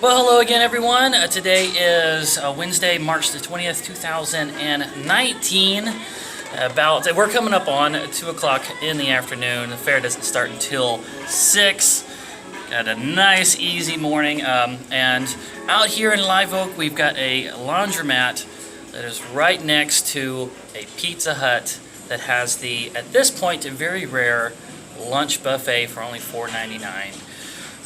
Well, hello again, everyone. Today is Wednesday, March the 20th, 2019. We're coming up on 2 o'clock in the afternoon. The fair doesn't start until 6. Got a nice, easy morning. And out here in Live Oak, we've got a laundromat that is right next to a Pizza Hut that has the, at this point, a very rare lunch buffet for only $4.99.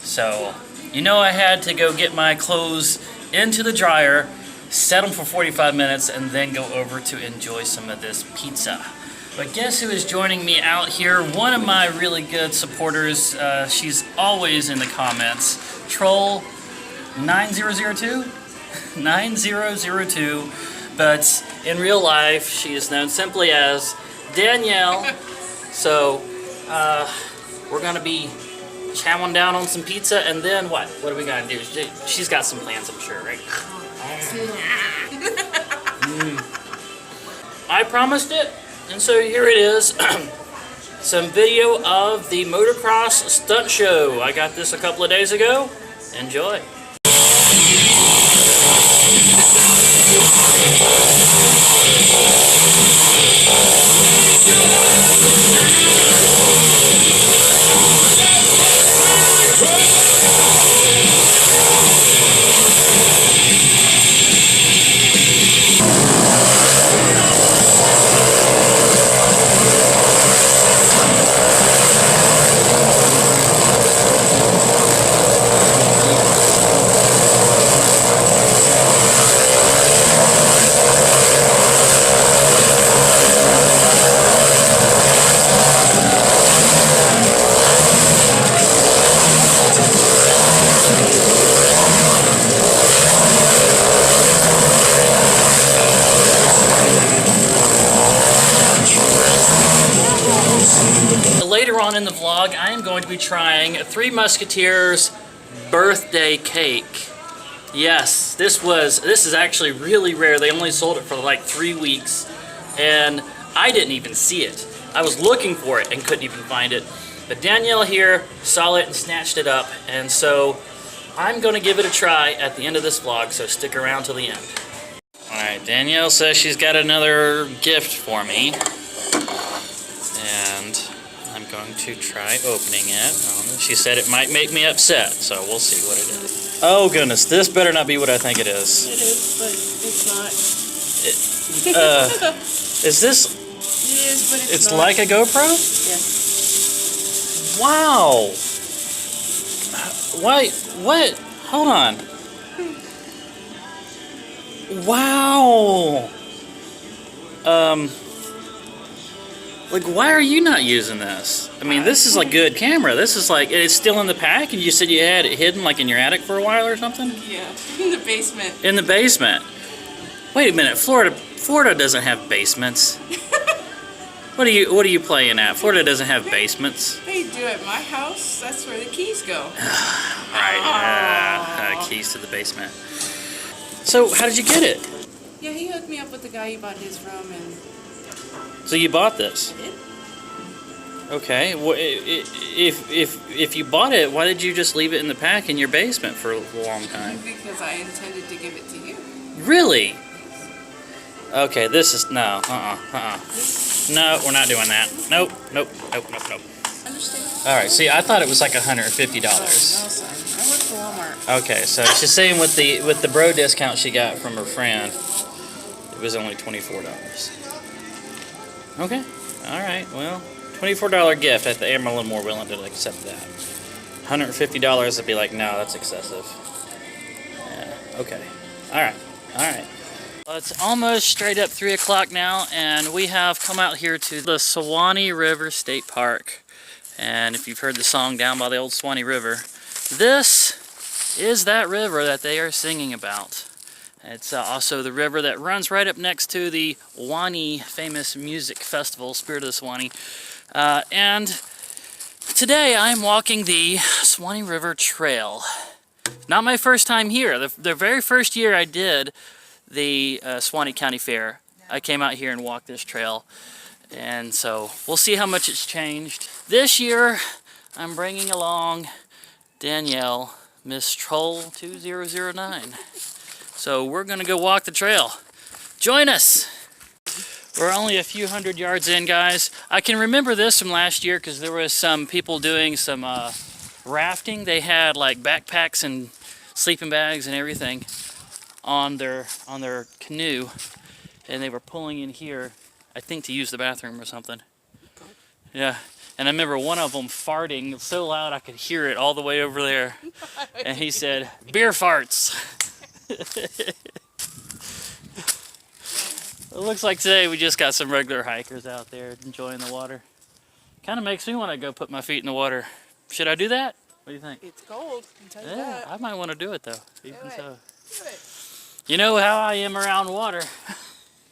So, you know, I had to go get my clothes into the dryer, set them for 45 minutes, and then go over to enjoy some of this pizza. But guess who is joining me out here? One of my really good supporters. She's always in the comments. Troll 9002? 9002. But in real life, she is known simply as Danielle. So, we're going to be chowing down on some pizza, and then what? What are we gonna do? She's got some plans, I'm sure, right? I promised it, and so here it is. Some video of the motocross stunt show. I got this a couple of days ago. Enjoy. Later on in the vlog, I am going to be trying Three Musketeers birthday cake. Yes, this is actually really rare. They only sold it for like 3 weeks, and I didn't even see it. I was looking for it and couldn't even find it. But Danielle here saw it and snatched it up, and so I'm going to give it a try at the end of this vlog, so stick around till the end. Alright, Danielle says she's got another gift for me, and I'm going to try opening it. She said it might make me upset, so we'll see what it is. Oh goodness, this better not be what I think it is. It is, but it's not. Is this? It is, but it's not. like a GoPro? Yeah. Wow. Why? What? Hold on. Wow. Like, why are you not using this? I mean, this is a good camera. This is like, it's still in the pack, and you said you had it hidden like in your attic for a while or something? Yeah, in the basement. In the basement? Wait a minute, Florida doesn't have basements. What are you playing at? Florida doesn't have basements. They do at my house. That's where the keys go. Right, keys to the basement. So, how did you get it? Yeah, he hooked me up with the guy he bought his from, and So you bought this? I did. Okay. Well, if you bought it, why did you just leave it in the pack in your basement for a long time? Because I intended to give it to you. Really? Okay. This is no. No, we're not doing that. Nope. Understand? All right. See, I thought it was like $150. No, son. I work for Walmart. Okay. So she's saying with the bro discount she got from her friend, it was only $24. Okay. All right. Well, $24 gift. I am a little more willing to accept that. $150 would be like, no, that's excessive. Yeah. Okay. All right. Well, it's almost straight up 3 o'clock now, and we have come out here to the Suwannee River State Park. And if you've heard the song Down by the Old Suwannee River, this is that river that they are singing about. It's also the river that runs right up next to the Suwannee famous music festival, Spirit of the Suwannee. And today I'm walking the Suwannee River Trail. Not my first time here. The very first year I did the Suwannee County Fair, I came out here and walked this trail. And so we'll see how much it's changed. This year I'm bringing along Danielle, Miss Troll 2009. So we're gonna go walk the trail. Join us! We're only a few hundred yards in, guys. I can remember this from last year because there was some people doing some rafting. They had like backpacks and sleeping bags and everything on their canoe, and they were pulling in here, I think to use the bathroom or something. Yeah, and I remember one of them farting so loud I could hear it all the way over there, and he said, "Beer farts." It looks like today we just got some regular hikers out there enjoying the water. Kind of makes me want to go put my feet in the water. Should I do that? What do you think? It's cold, I can tell you Yeah, that. I might want to do it though. Even Do it. so. Do it. You know how I am around water.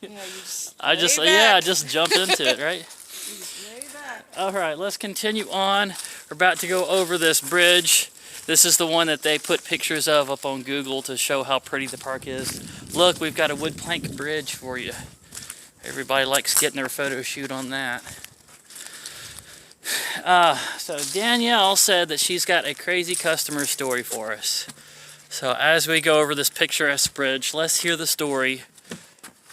Yeah, you just I just lay back. just jump into it, right? You just lay back. All right, let's continue on. We're about to go over this bridge. This is the one that they put pictures of up on Google to show how pretty the park is. Look, we've got a wood plank bridge for you. Everybody likes getting their photo shoot on that. So Danielle said that she's got a crazy customer story for us. So as we go over this picturesque bridge, let's hear the story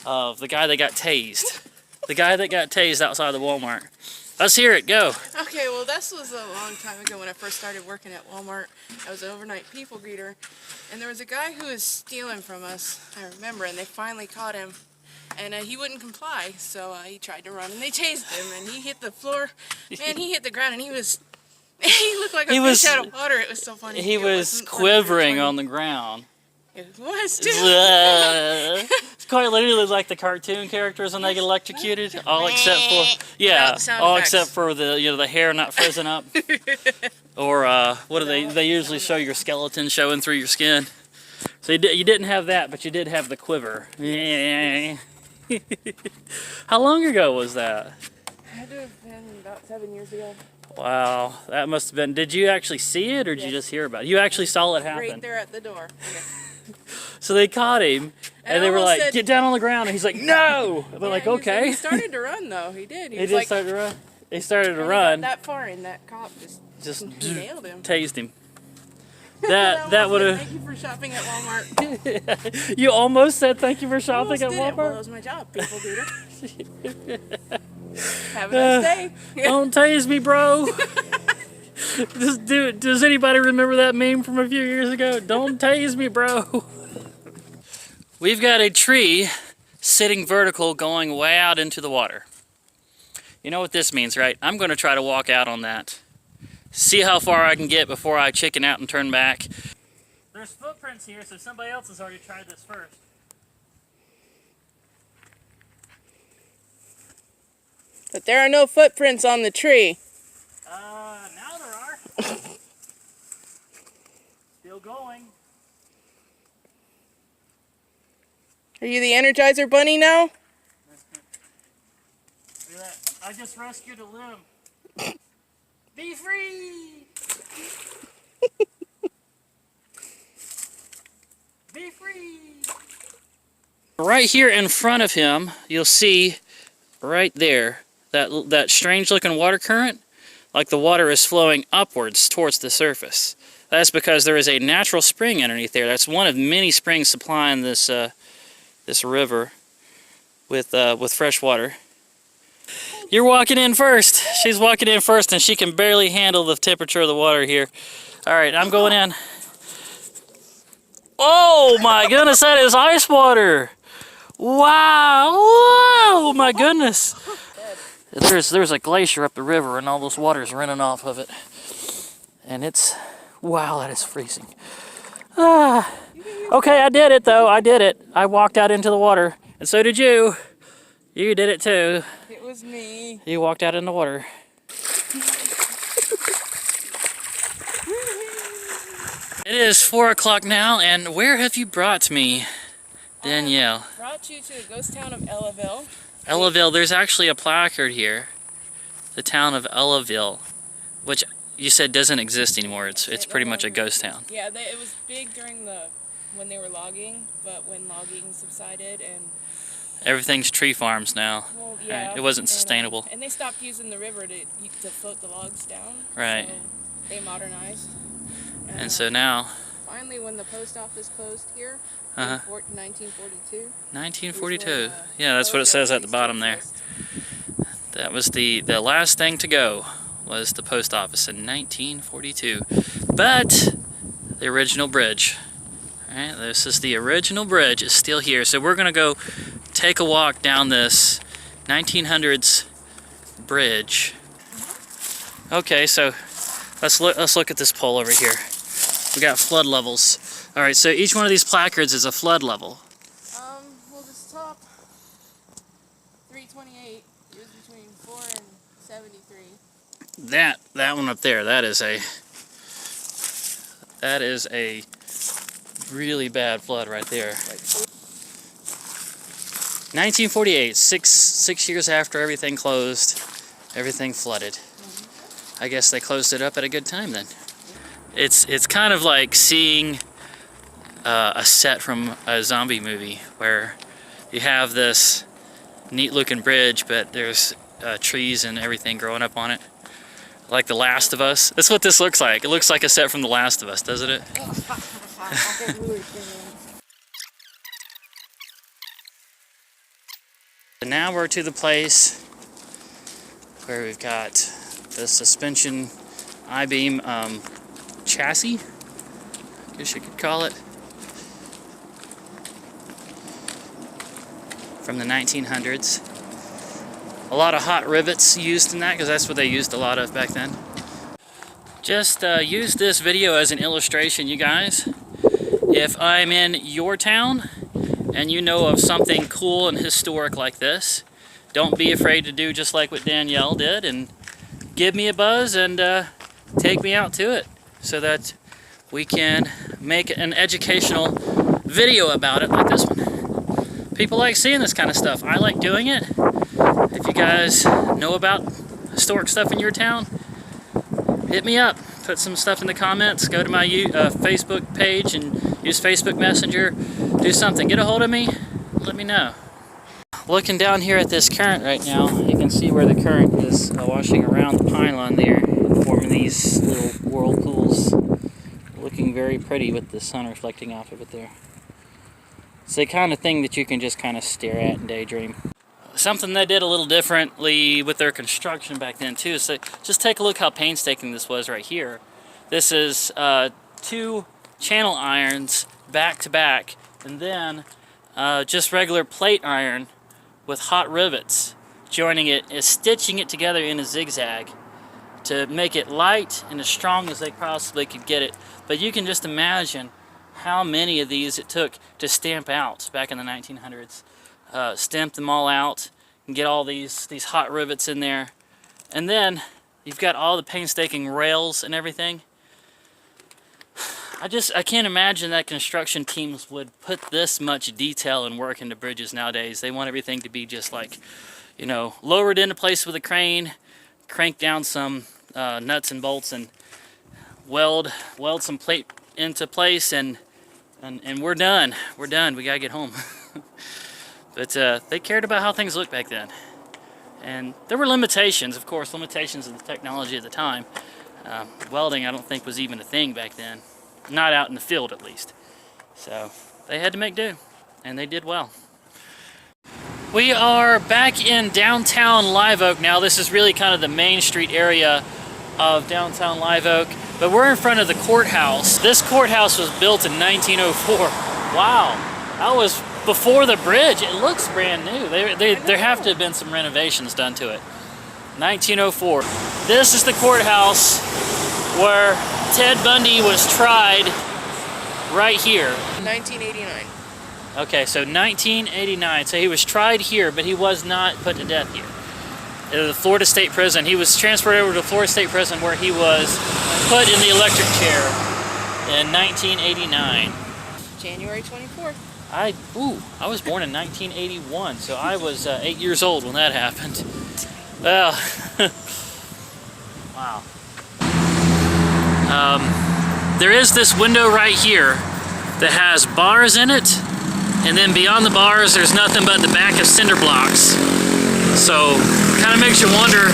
of the guy that got tased. The guy that got tased outside the Walmart. Let's hear it, go. Okay, well, this was a long time ago when I first started working at Walmart. I was an overnight people greeter, and there was a guy who was stealing from us, I remember, and they finally caught him. And he wouldn't comply, so he tried to run, and they tased him, and he hit the floor. Man, he hit the ground, and he looked like a fish out of water. It was so funny. He was quivering on the ground. It was, too. It's quite literally like the cartoon characters when they get electrocuted, all except for except for the the hair not frozen up, or what do they usually show your skeleton showing through your skin. So you didn't have that, but you did have the quiver. How long ago was that? Had to have been about 7 years ago. Wow, that must have been. Did you actually see it, or did you just hear about it? You actually saw it happen. Right there at the door. Okay. So they caught him, and they were like, said, "Get down on the ground," and he's like, "No!" They're like, "Okay." He started to run, though. He did. He did start to run. He started to run. That far, and that cop just nailed him. Tased him. That would have. Thank you for shopping at Walmart. You almost said thank you for shopping at Walmart. Well, that was my job, people duder. Have a nice day. Don't tase me, bro. Does anybody remember that meme from a few years ago? Don't tase me, bro. We've got a tree sitting vertical going way out into the water. You know what this means, right? I'm going to try to walk out on that. See how far I can get before I chicken out and turn back. There's footprints here, so somebody else has already tried this first. But there are no footprints on the tree. Now there are. Still going. Are you the Energizer Bunny now? Look at that. I just rescued a limb. Be free! Be free! Right here in front of him, you'll see right there that strange looking water current, like the water is flowing upwards towards the surface. That's because there is a natural spring underneath there. That's one of many springs supplying this this river with fresh water. You're walking in first. She's walking in first, and she can barely handle the temperature of the water here. All right, I'm going in. Oh my goodness, that is ice water. Wow, whoa, my goodness. There's a glacier up the river, and all this water is running off of it. And it's, wow, that is freezing. Okay, I did it though, I did it. I walked out into the water, and so did you. You did it too. It was me. You walked out in the water. It is 4 o'clock now, and where have you brought me, Danielle? I brought you to the ghost town of Ellaville. Ellaville, there's actually a placard here. The town of Ellaville, which you said doesn't exist anymore. It's pretty much a ghost town. Yeah, it was big during when they were logging, but when logging subsided and everything's tree farms now. well, yeah, right? It wasn't sustainable. And they stopped using the river to float the logs down. Right. So they modernized. And so now finally, when the post office closed here Uh-huh. in 1942. 1942. Yeah, that's what it says at the bottom there. That was the last thing to go, was the post office in 1942. But the original bridge. Alright, this is the original bridge. It's still here. So we're gonna go take a walk down this 1900s bridge. Okay, so let's look at this pole over here. We got flood levels. All right, so each one of these placards is a flood level. Well, this top 328 is between 4 and 73. That one up there, that is a really bad flood right there. 1948, six years after everything closed, everything flooded. I guess they closed it up at a good time then. It's kind of like seeing a set from a zombie movie where you have this neat looking bridge, but there's trees and everything growing up on it. Like The Last of Us. That's what this looks like. It looks like a set from The Last of Us, doesn't it? And now we're to the place where we've got the suspension I-beam chassis, I guess you could call it, from the 1900s. A lot of hot rivets used in that, because that's what they used a lot of back then. Just use this video as an illustration, you guys. If I'm in your town and you know of something cool and historic like this, don't be afraid to do just like what Danielle did and give me a buzz and take me out to it so that we can make an educational video about it like this one. People like seeing this kind of stuff. I like doing it. If you guys know about historic stuff in your town, hit me up. Put some stuff in the comments. Go to my Facebook page and use Facebook Messenger. Do something. Get a hold of me. Let me know. Looking down here at this current right now, you can see where the current is washing around the pylon there, forming these little whirlpools. Looking very pretty with the sun reflecting off of it there. It's the kind of thing that you can just kind of stare at and daydream. Something they did a little differently with their construction back then too, so just take a look how painstaking this was right here. This is 2 channel irons back to back, and then just regular plate iron with hot rivets joining it, is stitching it together in a zigzag to make it light and as strong as they possibly could get it. But you can just imagine how many of these it took to stamp out back in the 1900s. Stamp them all out and get all these hot rivets in there. And then you've got all the painstaking rails and everything. I can't imagine that construction teams would put this much detail and work into bridges nowadays. They want everything to be just like, you know, lowered into place with a crane, crank down some nuts and bolts, and weld some plate into place, and we're done. We're done. We gotta get home. But they cared about how things looked back then. And there were limitations, of course, limitations of the technology at the time. Welding, I don't think, was even a thing back then. Not out in the field, at least. So they had to make do, and they did well. We are back in downtown Live Oak now. This is really kind of the main street area of downtown Live Oak, but we're in front of the courthouse. This courthouse was built in 1904. Wow, that was before the bridge. It looks brand new. There have to have been some renovations done to it. 1904. This is the courthouse where Ted Bundy was tried, right here. 1989. Okay, so 1989. So he was tried here, but he was not put to death here. The Florida State Prison. He was transferred over to Florida State Prison, where he was put in the electric chair in 1989. January 24th. I was born in 1981, so I was 8 years old when that happened. Well, wow. There is this window right here that has bars in it, and then beyond the bars there's nothing but the back of cinder blocks. So kind of makes you wonder,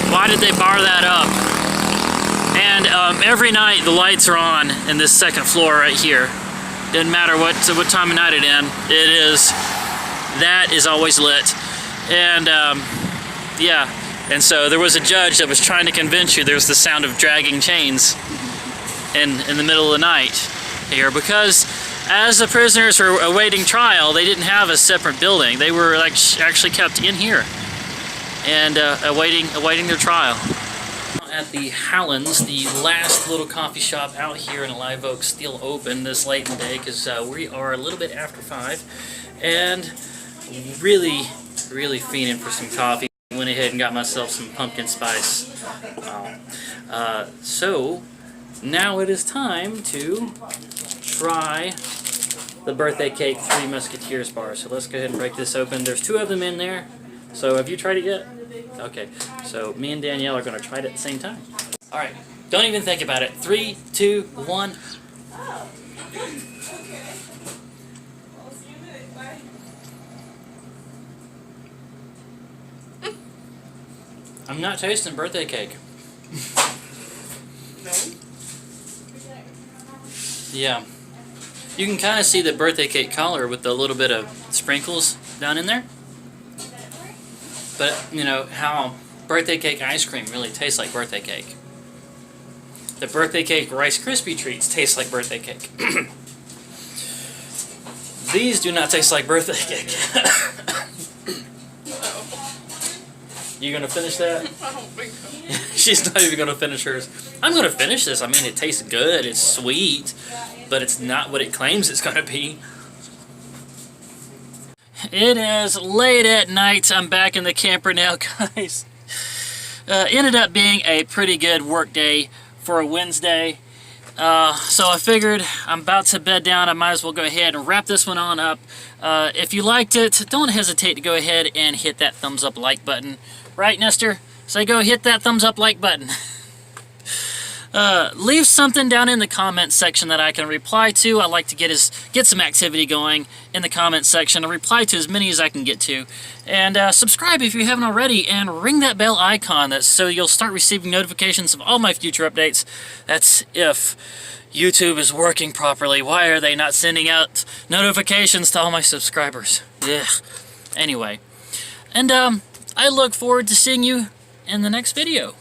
why did they bar that up? And every night the lights are on in this second floor right here. Doesn't matter what time of night it is. That is always lit. And yeah, and so there was a judge that was trying to convince you there's the sound of dragging chains in the middle of the night here, because as the prisoners were awaiting trial, they didn't have a separate building. They were like actually kept in here and awaiting their trial. At the Howlands, the last little coffee shop out here in Live Oak, still open this late in the day because we are a little bit after 5, and really fiending for some coffee. Went ahead and got myself some pumpkin spice. So now it is time to try the birthday cake Three Musketeers bar. So let's go ahead and break this open. There's 2 of them in there. So have you tried it yet? Okay, so me and Danielle are going to try it at the same time. All right, don't even think about it. 3, 2, 1. I'm not tasting birthday cake. No? Yeah. You can kind of see the birthday cake color with the little bit of sprinkles down in there. But, you know, how birthday cake ice cream really tastes like birthday cake. The birthday cake Rice Krispie treats taste like birthday cake. These do not taste like birthday cake. You gonna finish that? I don't think so. She's not even gonna finish hers. I'm gonna finish this. I mean, it tastes good, it's sweet, but it's not what it claims it's gonna be. It is late at night. I'm back in the camper now, guys. Ended up being a pretty good work day for a Wednesday. So I figured I'm about to bed down. I might as well go ahead and wrap this one on up. If you liked it, don't hesitate to go ahead and hit that thumbs up like button. Right, Nestor? So go hit that thumbs up like button. Leave something down in the comments section that I can reply to. I like to get some activity going in the comments section. I reply to as many as I can get to. And subscribe if you haven't already, and ring that bell icon so you'll start receiving notifications of all my future updates. That's if YouTube is working properly. Why are they not sending out notifications to all my subscribers? Ugh. Anyway, and I look forward to seeing you in the next video.